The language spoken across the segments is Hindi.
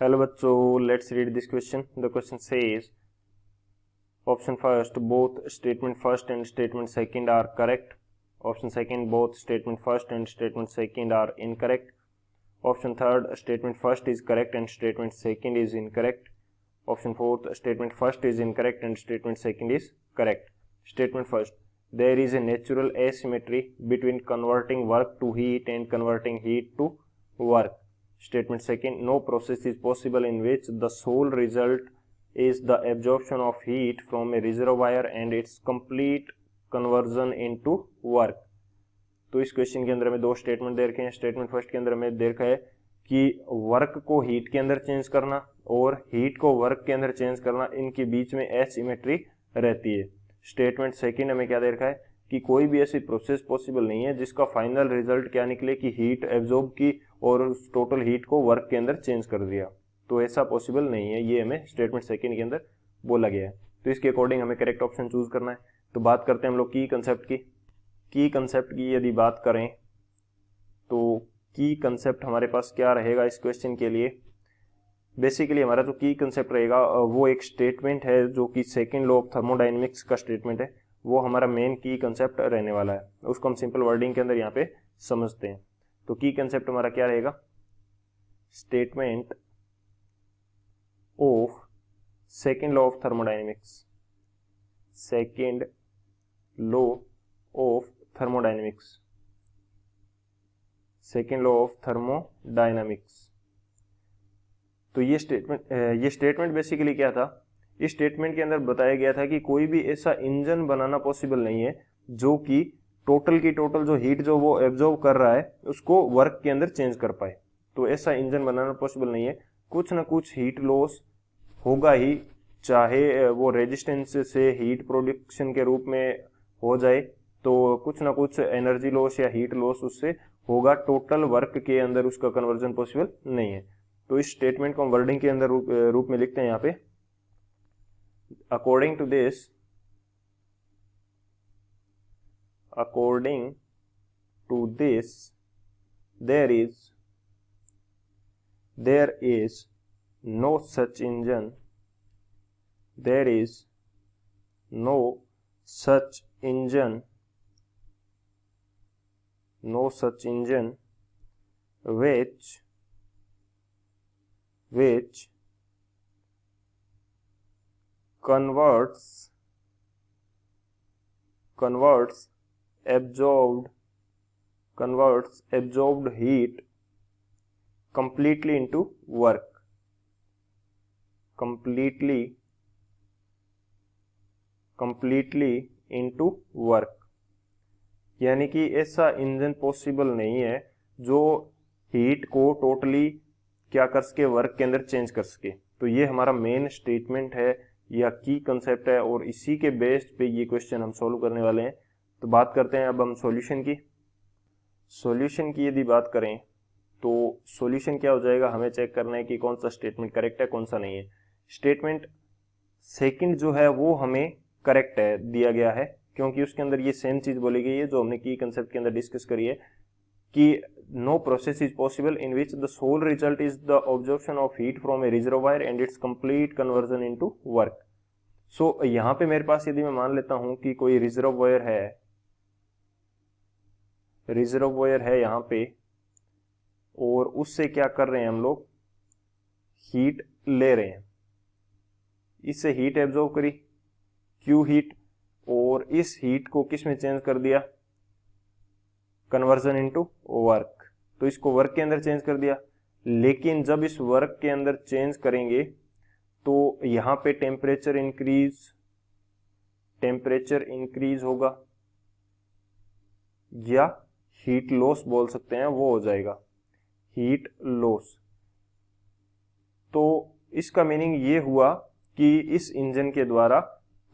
हेलो बच्चों, let's read this question. The question says option first both statement first and statement second are correct. Option second both statement first and statement second are incorrect. Option third statement first is correct and statement second is incorrect. Option fourth statement first is incorrect and statement second is correct. Statement first, there is a natural asymmetry between converting work to heat and converting heat to work. Statement second, no process is possible in which the sole result is the absorption of heat from a reservoir and its complete conversion into work. तो इस क्वेश्चन के अंदर हमें दो स्टेटमेंट दे रखे हैं. स्टेटमेंट फर्स्ट के अंदर हमें दे रखा है कि वर्क को हीट के अंदर चेंज करना और हीट को वर्क के अंदर चेंज करना, इनके बीच में एसिमेट्री रहती है. स्टेटमेंट सेकंड हमें क्या दे रखा है कि कोई भी ऐसी प्रोसेस पॉसिबल नहीं है जिसका फाइनल रिजल्ट क्या निकले कि हीट एब्जॉर्ब की और उस टोटल हीट को वर्क के अंदर चेंज कर दिया. तो ऐसा पॉसिबल नहीं है, ये हमें स्टेटमेंट सेकंड के अंदर बोला गया है. तो इसके अकॉर्डिंग हमें करेक्ट ऑप्शन चूज करना है. तो बात करते हैं हम लोग की कंसेप्ट की यदि बात करें तो की कंसेप्ट हमारे पास क्या रहेगा इस क्वेश्चन के लिए. बेसिकली हमारा जो की कंसेप्ट रहेगा वो एक स्टेटमेंट है जो कि सेकंड लॉ ऑफ थर्मोडायनेमिक्स का स्टेटमेंट है. वो हमारा मेन की कंसेप्ट रहने वाला है. उसको हम सिंपल वर्डिंग के अंदर यहाँ पे समझते हैं. तो की कंसेप्ट हमारा क्या रहेगा, statement of second law of thermodynamics. Second law of thermodynamics. Second law of thermodynamics. तो ये स्टेटमेंट बेसिकली क्या था, इस स्टेटमेंट के अंदर बताया गया था कि कोई भी ऐसा इंजन बनाना पॉसिबल नहीं है जो कि टोटल की टोटल जो हीट जो वो एब्जॉर्ब कर रहा है उसको वर्क के अंदर चेंज कर पाए. तो ऐसा इंजन बनाना पॉसिबल नहीं है. कुछ ना कुछ हीट लॉस होगा ही, चाहे वो रेजिस्टेंस से हीट प्रोडक्शन के रूप में हो जाए तो कुछ ना कुछ एनर्जी लॉस या हीट लॉस उससे होगा. टोटल वर्क के अंदर उसका कन्वर्जन पॉसिबल नहीं है. तो इस स्टेटमेंट को हम वर्डिंग के अंदर रूप में लिखते हैं यहाँ पे. According to this there is no such engine which converts absorbed heat completely into work. यानी कि ऐसा इंजन पॉसिबल नहीं है जो हीट को टोटली क्या कर सके, वर्क के अंदर चेंज कर सके. तो ये हमारा मेन स्टेटमेंट है या की कंसेप्ट है और इसी के बेस्ड पे ये क्वेश्चन हम सॉल्व करने वाले हैं. तो बात करते हैं अब हम सॉल्यूशन की यदि बात करें तो सॉल्यूशन क्या हो जाएगा, हमें चेक करना है कि कौन सा स्टेटमेंट करेक्ट है कौन सा नहीं है. स्टेटमेंट सेकंड जो है वो हमें करेक्ट है दिया गया है क्योंकि उसके अंदर ये सेम चीज बोली गई है जो हमने की कंसेप्ट के अंदर डिस्कस करी है कि no process is possible in which the sole result is the absorption of heat from a reservoir and its complete conversion into work. So यहाँ पे मेरे पास यदि मैं मान लेता हूं कि कोई रिजर्वॉयर है यहाँ पे और उससे क्या कर रहे हैं हम लोग, हीट ले रहे हैं. इससे हीट एब्जॉर्ब करी क्यू हीट और इस हीट को किस में चेंज कर दिया, कन्वर्जन इनटू वर्क. तो इसको वर्क के अंदर चेंज कर दिया. लेकिन जब इस वर्क के अंदर चेंज करेंगे तो यहां पे टेम्परेचर इंक्रीज होगा या हीट लॉस बोल सकते हैं, वो हो जाएगा हीट लॉस. तो इसका मीनिंग ये हुआ कि इस इंजन के द्वारा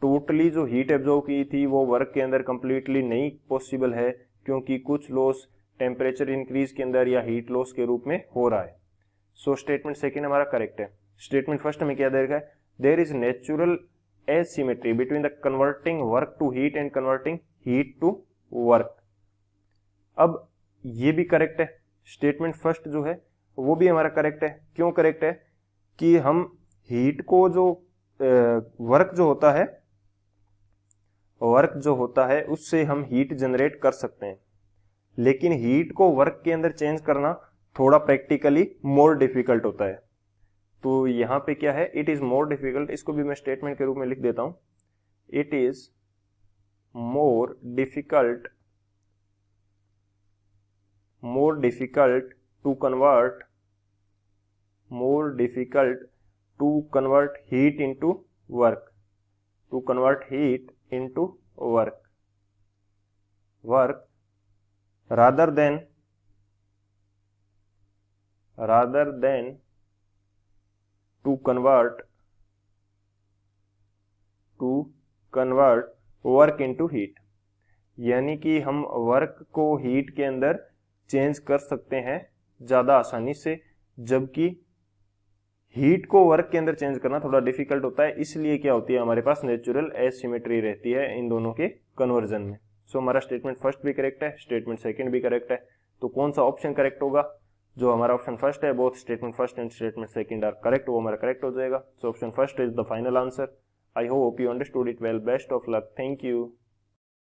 टोटली जो हीट एब्जॉर्ब की थी वो वर्क के अंदर कंप्लीटली नहीं पॉसिबल है क्योंकि कुछ लॉस टेम्परेचर इंक्रीज के अंदर या हीट लॉस के रूप में हो रहा है. सो स्टेटमेंट सेकंड हमारा करेक्ट है. स्टेटमेंट फर्स्ट हमें क्या दे रखा है, there is natural asymmetry between the converting work to heat and converting heat to work. अब ये भी करेक्ट है. स्टेटमेंट फर्स्ट जो है वो भी हमारा करेक्ट है. क्यों करेक्ट है, कि हम हीट को जो वर्क जो होता है उससे हम हीट जनरेट कर सकते हैं, लेकिन हीट को वर्क के अंदर चेंज करना थोड़ा प्रैक्टिकली मोर डिफिकल्ट होता है। तो यहां पे क्या है, इट इज मोर डिफिकल्ट, इसको भी मैं स्टेटमेंट के रूप में लिख देता हूं, it is more difficult to convert heat into work, rather than to convert work into heat। यानी कि हम वर्क को हीट के अंदर चेंज कर सकते हैं ज्यादा आसानी से, जबकि हीट को वर्क के अंदर चेंज करना थोड़ा डिफिकल्ट होता है। इसलिए क्या होती है, हमारे पास नेचुरल एसिमेट्री रहती है इन दोनों के कन्वर्जन में। सो हमारा स्टेटमेंट फर्स्ट भी करेक्ट है, स्टेटमेंट सेकंड भी करेक्ट है। तो कौन सा ऑप्शन करेक्ट होगा, जो हमारा ऑप्शन फर्स्ट है, both statement first and statement second are correct, वो हमारा करेक्ट हो जाएगा। So option first is the final answer. I hope you understood it well. Best of luck. Thank you.